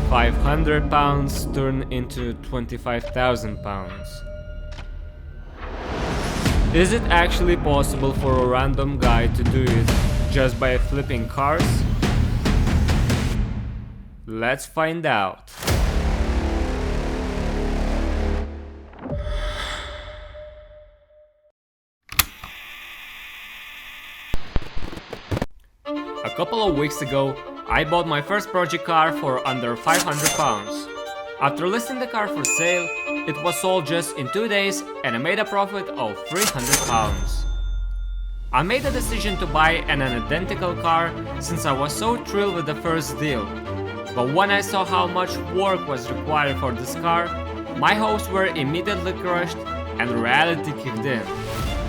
£500 turned into £25,000. Is it actually possible for a random guy to do it just by flipping cars? Let's find out. A couple of weeks ago, I bought my first project car for under £500. After listing the car for sale, it was sold just in 2 days and I made a profit of £300. I made the decision to buy an identical car since I was so thrilled with the first deal. But when I saw how much work was required for this car, my hopes were immediately crushed and reality kicked in.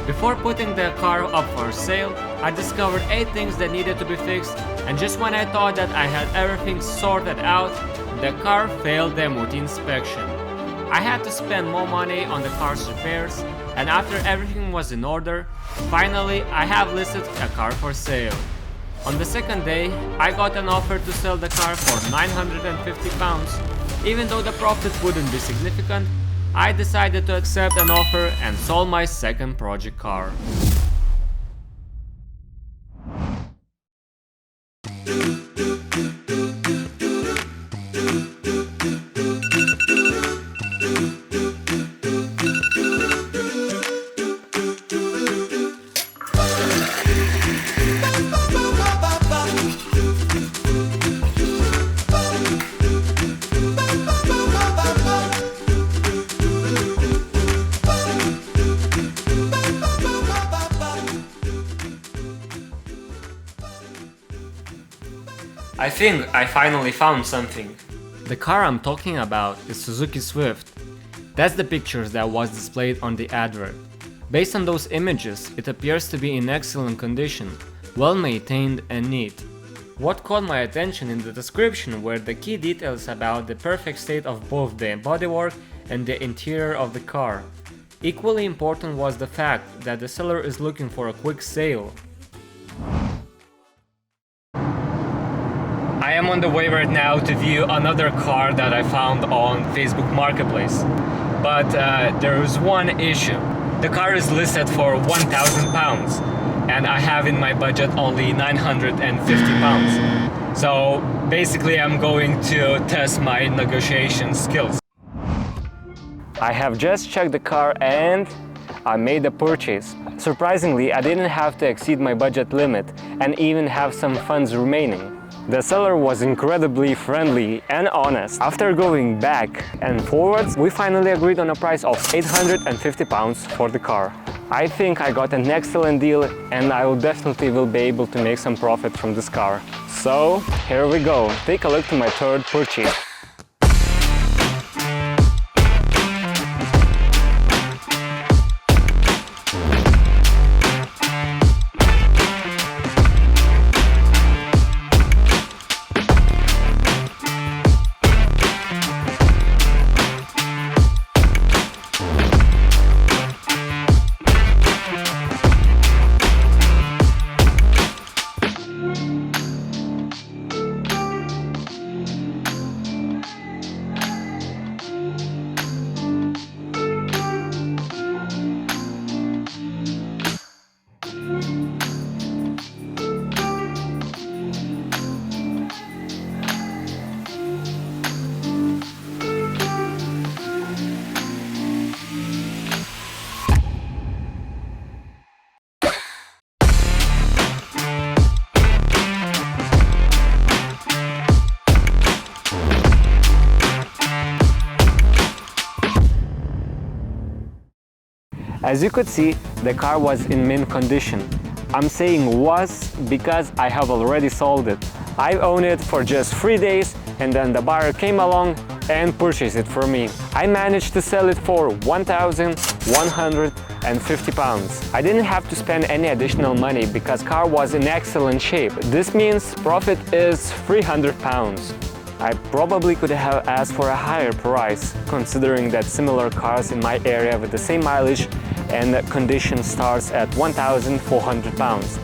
Before putting the car up for sale, I discovered 8 things that needed to be fixed, and just when I thought that I had everything sorted out, the car failed the MOT inspection. I had to spend more money on the car's repairs, and after everything was in order, finally I have listed a car for sale. On the second day, I got an offer to sell the car for £950. Even though the profit wouldn't be significant, I decided to accept an offer and sold my second project car. I think I finally found something. The car I'm talking about is Suzuki Swift. That's the pictures that was displayed on the advert. Based on those images, it appears to be in excellent condition, well maintained and neat. What caught my attention in the description were the key details about the perfect state of both the bodywork and the interior of the car. Equally important was the fact that the seller is looking for a quick sale. I am on the way right now to view another car that I found on Facebook Marketplace. But there is one issue. The car is listed for £1,000 and I have in my budget only £950. So basically I'm going to test my negotiation skills. I have just checked the car and I made a purchase. Surprisingly, I didn't have to exceed my budget limit and even have some funds remaining. The seller was incredibly friendly and honest. After going back and forwards, we finally agreed on a price of £850 for the car. I think I got an excellent deal and I will definitely be able to make some profit from this car. So here we go, take a look to my third purchase. As you could see, the car was in mint condition. I'm saying was because I have already sold it. I owned it for just 3 days and then the buyer came along and purchased it for me. I managed to sell it for £1,150. I didn't have to spend any additional money because car was in excellent shape. This means profit is £300. I probably could have asked for a higher price, considering that similar cars in my area with the same mileage and condition starts at £1,400.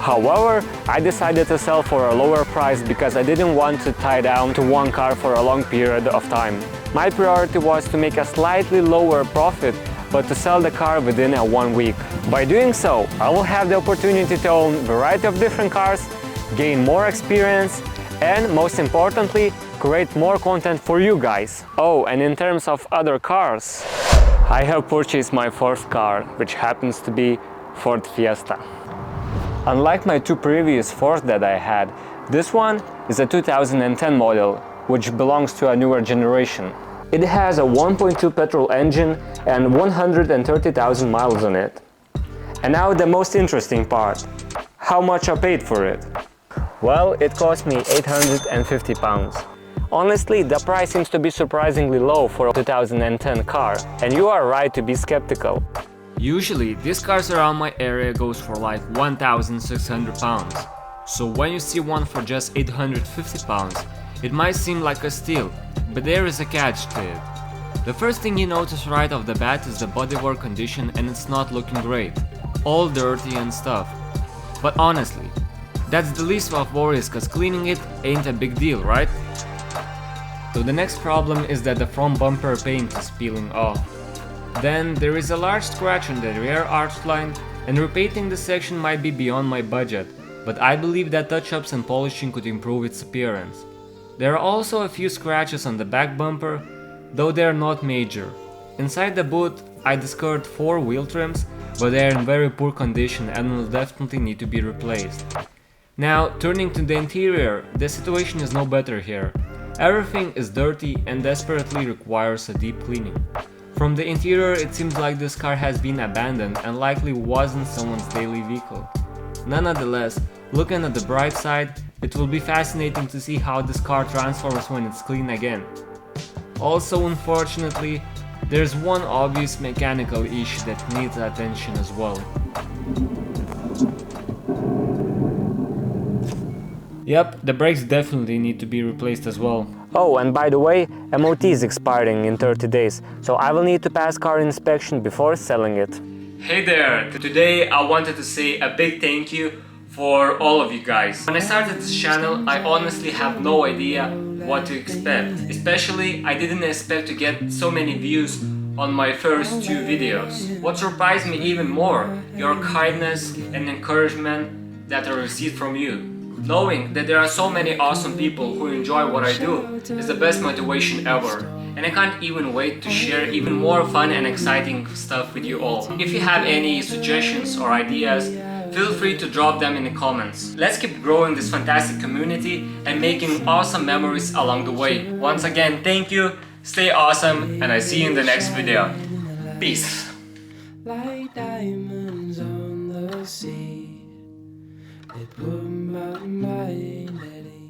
However, I decided to sell for a lower price because I didn't want to tie down to one car for a long period of time. My priority was to make a slightly lower profit, but to sell the car within 1 week. By doing so, I will have the opportunity to own a variety of different cars, gain more experience, and most importantly, create more content for you guys. Oh, and in terms of other cars, I have purchased my first car, which happens to be Ford Fiesta. Unlike my two previous Fords that I had, this one is a 2010 model, which belongs to a newer generation. It has a 1.2 petrol engine and 130,000 miles on it. And now the most interesting part. How much I paid for it? Well, it cost me 850 pounds. Honestly, the price seems to be surprisingly low for a 2010 car, and you are right to be skeptical. Usually, these cars around my area goes for like 1,600 pounds. So when you see one for just 850 pounds, it might seem like a steal, but there is a catch to it. The first thing you notice right off the bat is the bodywork condition, and it's not looking great. All dirty and stuff. But honestly, that's the least of worries, cause cleaning it ain't a big deal, right? So the next problem is that the front bumper paint is peeling off. Then there is a large scratch on the rear arch line, and repainting the section might be beyond my budget, but I believe that touch-ups and polishing could improve its appearance. There are also a few scratches on the back bumper, though they are not major. Inside the boot, I discarded 4 wheel trims, but they are in very poor condition and will definitely need to be replaced. Now, turning to the interior, the situation is no better here. Everything is dirty and desperately requires a deep cleaning. From the interior, it seems like this car has been abandoned and likely wasn't someone's daily vehicle. Nonetheless, looking at the bright side, it will be fascinating to see how this car transforms when it's clean again. Also, unfortunately, there's one obvious mechanical issue that needs attention as well. Yep, the brakes definitely need to be replaced as well. Oh, and by the way, MOT is expiring in 30 days, so I will need to pass car inspection before selling it. Hey there! Today I wanted to say a big thank you for all of you guys. When I started this channel, I honestly have no idea what to expect. Especially, I didn't expect to get so many views on my first 2 videos. What surprised me even more, your kindness and encouragement that I received from you. Knowing that there are so many awesome people who enjoy what I do is the best motivation ever. And I can't even wait to share even more fun and exciting stuff with you all. If you have any suggestions or ideas, feel free to drop them in the comments. Let's keep growing this fantastic community and making awesome memories along the way. Once again, thank you, stay awesome, and I see you in the next video. Peace. Like diamonds on the sea, it put my mind at ease.